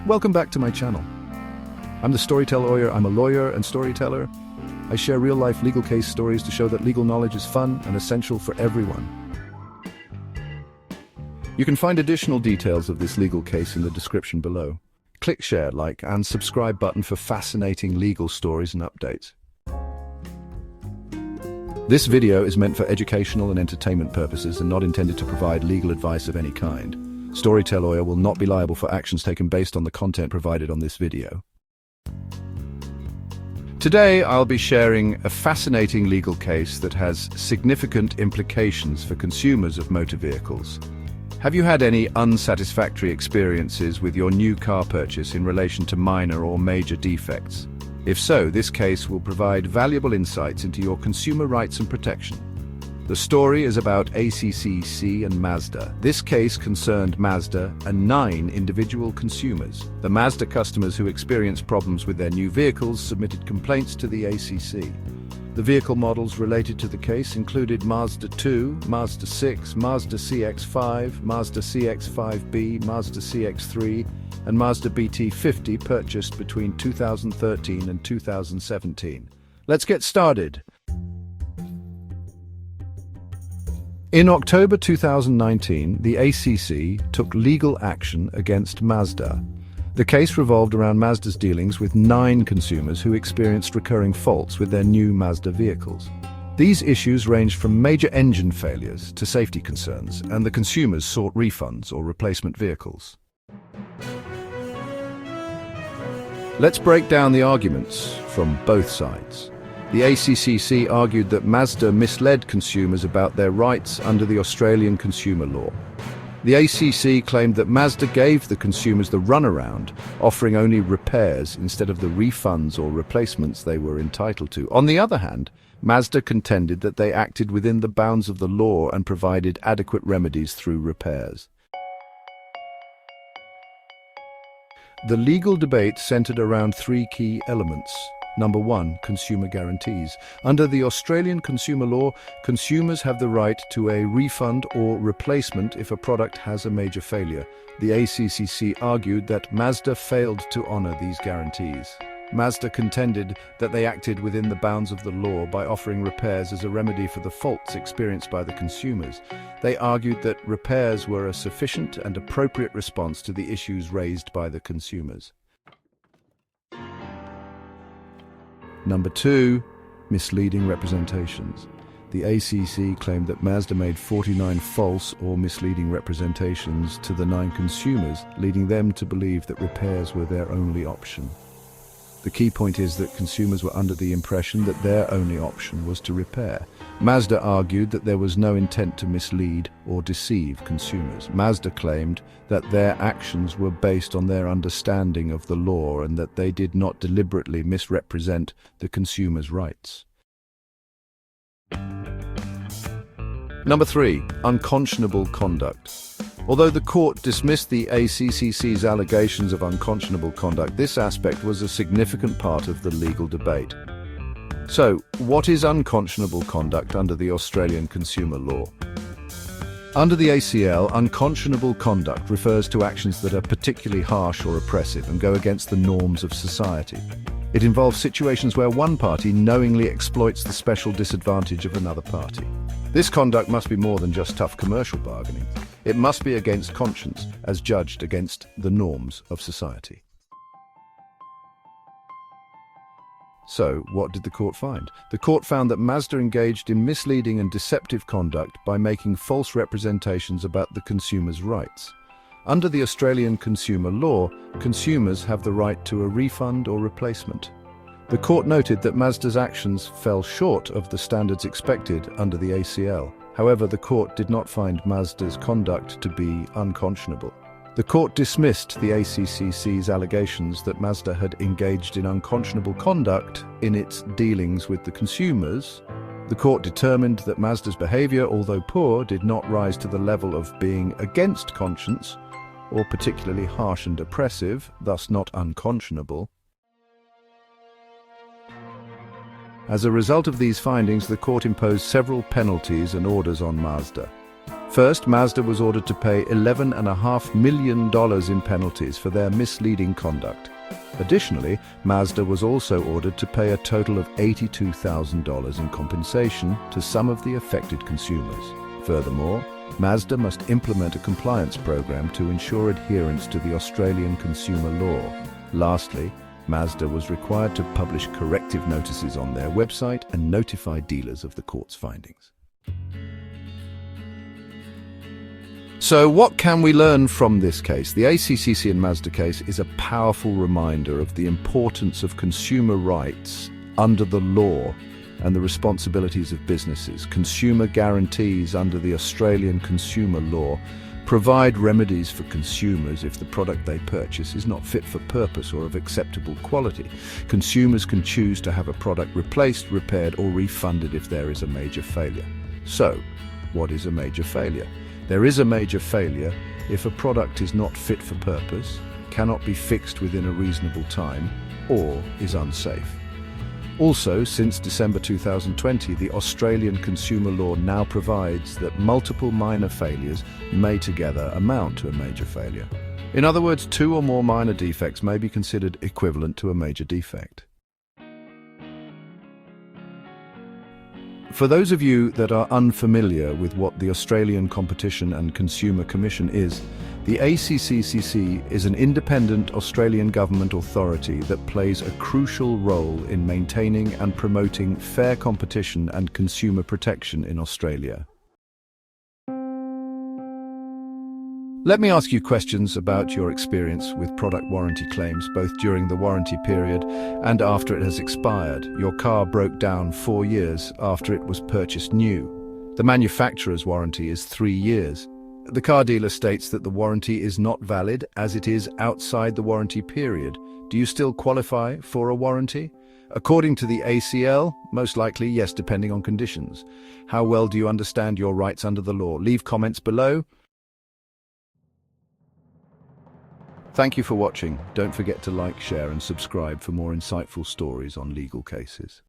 Welcome back to my channel. I'm the Storytellawyer. I'm a lawyer and storyteller. I share real-life legal case stories to show that legal knowledge is fun and essential for everyone. You can find additional details of this legal case in the description below. Click share, like, and subscribe button for fascinating legal stories and updates. This video is meant for educational and entertainment purposes and not intended to provide legal advice of any kind. Storytellawyer will not be liable for actions taken based on the content provided on this video. Today, I'll be sharing a fascinating legal case that has significant implications for consumers of motor vehicles. Have you had any unsatisfactory experiences with your new car purchase in relation to minor or major defects? If so, this case will provide valuable insights into your consumer rights and protection. The story is about ACSR and Mazda. This case concerned Mazda and 9 individual consumers. The Mazda customers who experienced problems with their new vehicles submitted complaints to the ACSR. The vehicle models related to the case included Mazda 2, Mazda 6, Mazda CX-5, Mazda CX-5B, Mazda CX-3, and Mazda BT50 purchased between 2013 and 2017. Let's get started. In October 2019, the ACSR took legal action against Mazda. The case revolved around Mazda's dealings with 9 consumers who experienced recurring faults with their new Mazda vehicles. These issues ranged from major engine failures to safety concerns, and the consumers sought refunds or replacement vehicles. Let's break down the arguments from both sides. The ACSR argued that Mazda misled consumers about their rights under the Australian consumer law. The ACSR claimed that Mazda gave the consumers the runaround, offering only repairs instead of the refunds or replacements they were entitled to. On the other hand, Mazda contended that they acted within the bounds of the law and provided adequate remedies through repairs. The legal debate centered around 3 key elements. Number 1, consumer guarantees. Under the Australian consumer law, consumers have the right to a refund or replacement if a product has a major failure. The ACSR argued that Mazda failed to honour these guarantees. Mazda contended that they acted within the bounds of the law by offering repairs as a remedy for the faults experienced by the consumers. They argued that repairs were a sufficient and appropriate response to the issues raised by the consumers. Number 2, misleading representations. The ACSR claimed that Mazda made 49 false or misleading representations to the 9 consumers, leading them to believe that repairs were their only option. The key point is that consumers were under the impression that their only option was to repair. Mazda argued that there was no intent to mislead or deceive consumers. Mazda claimed that their actions were based on their understanding of the law and that they did not deliberately misrepresent the consumer's rights. Number 3, unconscionable conduct. Although the court dismissed the ACSR's allegations of unconscionable conduct, this aspect was a significant part of the legal debate. So, what is unconscionable conduct under the Australian consumer law? Under the ACL, unconscionable conduct refers to actions that are particularly harsh or oppressive and go against the norms of society. It involves situations where one party knowingly exploits the special disadvantage of another party. This conduct must be more than just tough commercial bargaining. It must be against conscience, as judged against the norms of society. So, what did the court find? The court found that Mazda engaged in misleading and deceptive conduct by making false representations about the consumer's rights. Under the Australian consumer law, consumers have the right to a refund or replacement. The court noted that Mazda's actions fell short of the standards expected under the ACL. However, the court did not find Mazda's conduct to be unconscionable. The court dismissed the ACSR's allegations that Mazda had engaged in unconscionable conduct in its dealings with the consumers. The court determined that Mazda's behavior, although poor, did not rise to the level of being against conscience or particularly harsh and oppressive, thus not unconscionable. As a result of these findings, the court imposed several penalties and orders on Mazda. First, Mazda was ordered to pay $11.5 million in penalties for their misleading conduct. Additionally, Mazda was also ordered to pay a total of $82,000 in compensation to some of the affected consumers. Furthermore, Mazda must implement a compliance program to ensure adherence to the Australian consumer law. Lastly, Mazda was required to publish corrective notices on their website and notify dealers of the court's findings. So what can we learn from this case? The ACCC and Mazda case is a powerful reminder of the importance of consumer rights under the law and the responsibilities of businesses. Consumer guarantees under the Australian consumer law provide remedies for consumers if the product they purchase is not fit for purpose or of acceptable quality. Consumers can choose to have a product replaced, repaired, or refunded if there is a major failure. So, what is a major failure? There is a major failure if a product is not fit for purpose, cannot be fixed within a reasonable time, or is unsafe. Also, since December 2020, the Australian consumer law now provides that multiple minor failures may together amount to a major failure. In other words, 2 or more minor defects may be considered equivalent to a major defect. For those of you that are unfamiliar with what the Australian Competition and Consumer Commission is, the ACCC is an independent Australian government authority that plays a crucial role in maintaining and promoting fair competition and consumer protection in Australia. Let me ask you questions about your experience with product warranty claims, both during the warranty period and after it has expired. Your car broke down 4 years after it was purchased new. The manufacturer's warranty is 3 years. The car dealer states that the warranty is not valid as it is outside the warranty period. Do you still qualify for a warranty? According to the ACL, most likely yes, depending on conditions. How well do you understand your rights under the law? Leave comments below. Thank you for watching. Don't forget to like, share and subscribe for more insightful stories on legal cases.